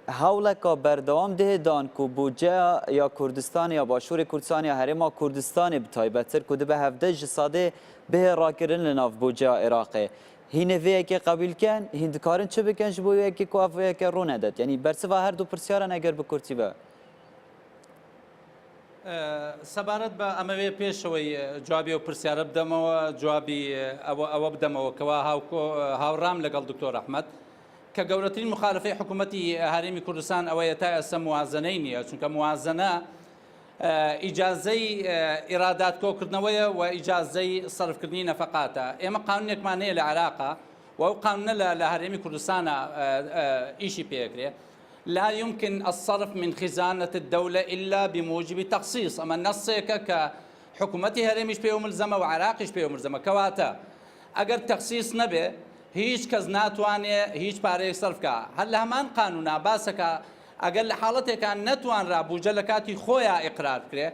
هاولکا بردوام ده دان کو بوجه یا کردستان یا باشور کردستان یا هرما کردستان بتایبتر کده به هفته جساده به راکرن لناف بوجه عراقی هینه وی که قبول کن هندکارن چه بکن جبوی که کوافه که رو نداد یعنی برسوا هر دو پرسیارن اگر بکرتی با سەبارەت بە ئەمەوێ پێشەوەی جوابی و پرسیارە بدەمەوە جوابی ئەوە بدەمەوە کەوا هاوڕام لەگەڵ دکتۆر ئەحمەد کە گەورەترین مخالفەی حکوومەتی هەرێمی کوردستان ئەوەیە تا ئێستا موازنەی نییە چونکە موازنە ئیجازەی ئیرادات کۆکردنەوەیە و ئیجازەی سەرفکردنی نەفەقاتە ئێمە قانونێکمان هەیە لە عێراقا و ئەو قانونە لە هەرێمی کوردستانە ئیشی پێکرێ لا يمكن الصرف من خزانة الدولة إلا بموجب تخصيص أما نصيك كحكومتي هرميش بيو ملزمة وعراقيش بيو ملزمة كواتا أجر تخصيص نبي هيش كزناتواني هيش باري صرف كا هل همان قانونا باسكا أقل حالتي كان نتوان رابو جلكاتي خويا إقرار كري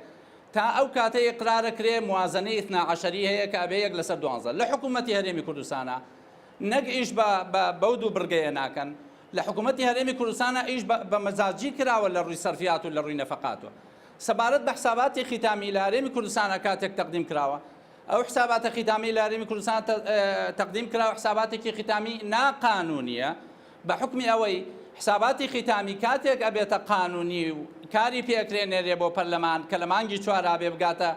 تا أو كاتي إقرار كري موازنة 12 هي كأبيك لسر دوانزل لحكومتي هرمي كردستانا نقعيش بودو برقينا كان لحكومتي هرمي كردستان ايش بمزاجي كرا ولا روي صرفيات ولا روي نفقات سبارت بحساباتي ختامي لهرمي كردستان كاتك تقديم كراوه ئەو حساباتە ختامی لە هەرێمی کوردستان تەقدیم کراوە حساباتێکی ختامی ناقانونیە بە حکمی ئەوەی حساباتی ختامی کاتێک ئەبێتە قانونی و کاری پێکرێنێرێ بۆ پەرلەمان کە لە مانگی چوارا بێ بگاتە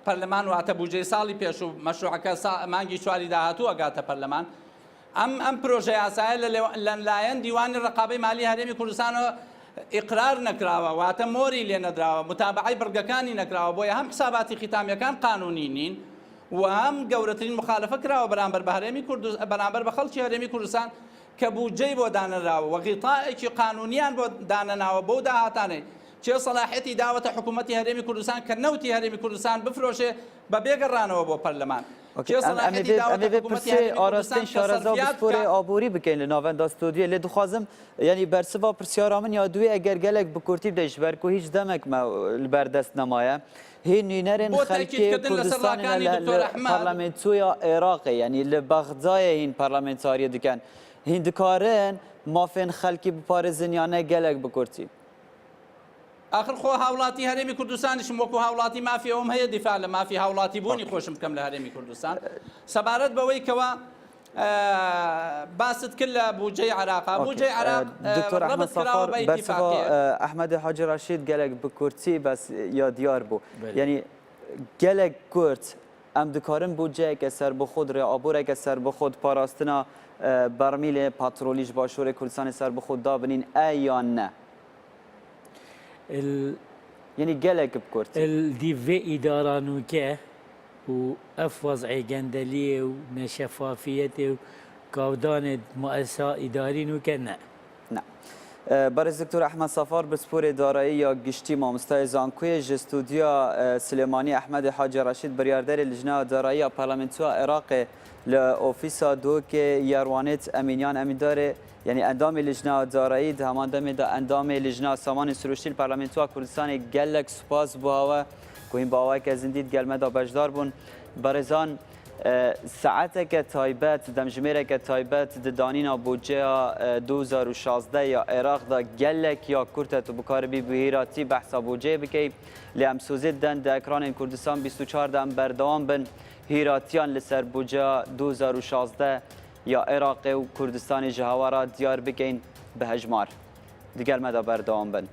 پەرلەمان واتە بودجەی ساڵی پێش و مەشروعەکە مانگی چواری داهاتوو ئەگاتە پەرلەمان ئەم پرۆژەی یاسایە لەلایەن دیوانی ڕقابەی مالی هەرێمی کوردستانەوە ئیقرار نەکراوە واتە مۆری لێ نەدراوە متابعەی بڕگەکانی نەکراوە بۆیە هەم حساباتی ختامیەکان قانونی نین و هەم گەورەترین مخالفە کراوە بەرامبەر بە هەرێمی کوردستان بەرامبەر بە خەڵکی هەرێمی کوردستان کە بودجەی بۆ دانراوە و غیتاءێکی قانونیان بۆ دانەناوە بۆ داهاتانەی چێ سەلاحێتی داوەتە حکوومەتی هەرێمی کوردستان کە نەوتی هەرێمی کوردستان بفرۆشێ بە بێگەڕانەوە بۆ پەرلەمان ئاراستین شارەزا بسپۆرێ ئابووری بکەین لە ناوەندا ستۆدیۆ لێ دخوازم ینی بەرسڤا پرسیارا من یا دوێ ئەگەر gelek bi Kurtî dêj ber ku hîç demek me li ber dest nemaye hê nûnerên xelkê Kurdistanê li parlamentoya Iraqê yanî li Bexdayê hîn parlamentariye dikin hîn dikarin mafên xelkî biparêzin ya ne gelek bi Kurtî آخر خۆ هاوڵاتی هەرێمی کوردستانیشم وەکو هاوڵاتی مافی ئەوم هەیە دیفاع لە مافی هاوڵاتی بوونی خۆشم بکەم لە هەرێمی کوردستان سەبارەت بەوەی کەوە باست کرد لە بودجەی عێراق بودجەی عێراق دکتۆر ئەحمەد سەفار بەرسڤا ئەحمەدی حاجی ڕەشید gelek bi Kurtî bes ya diyar bû yanî gelek Kurt em dikarin bûceyeke serbixwe rêabûreke serbixwe parastina bermîlê patrolî ji başûrê Kurdistanê serbixwe dabinîn yan ne يعني gelek بكورتي الديفي إدارانوكه وأف وضعي جندلية ونشفافيته وكودان مؤسسة إداري نوكه نعم نعم برز دكتور أحمد صفار بسپور دارایی یا گشتی مامستای زانکوی جستودیا سلیمانی احمد حاجی رشید بریاردر لجنه دارایی پارلمانتو عراق لأوفیسا دو که یاروانت امینیان امیداره یعنی اندام لجنه دارایی همان دم دا اندام لجنه سامان سروشتی پارلمانتو کردستان گلک سپاس بوها که این باوای که زندید گلمه دا بجدار بون برزان ساعته که تایبت دمجمره که تایبت دانینا بودجه 2016 یا عراق دا گلک یا کرده تو بکار بی بهیراتی بحثا بودجه بکی لیم سوزید دن دا اکران کردستان 24 دن بردوان بن هیراتیان لسر بودجه 2016 یا عراق و کردستان جهوارا دیار بکین به هجمار دیگر مدا بردوان بن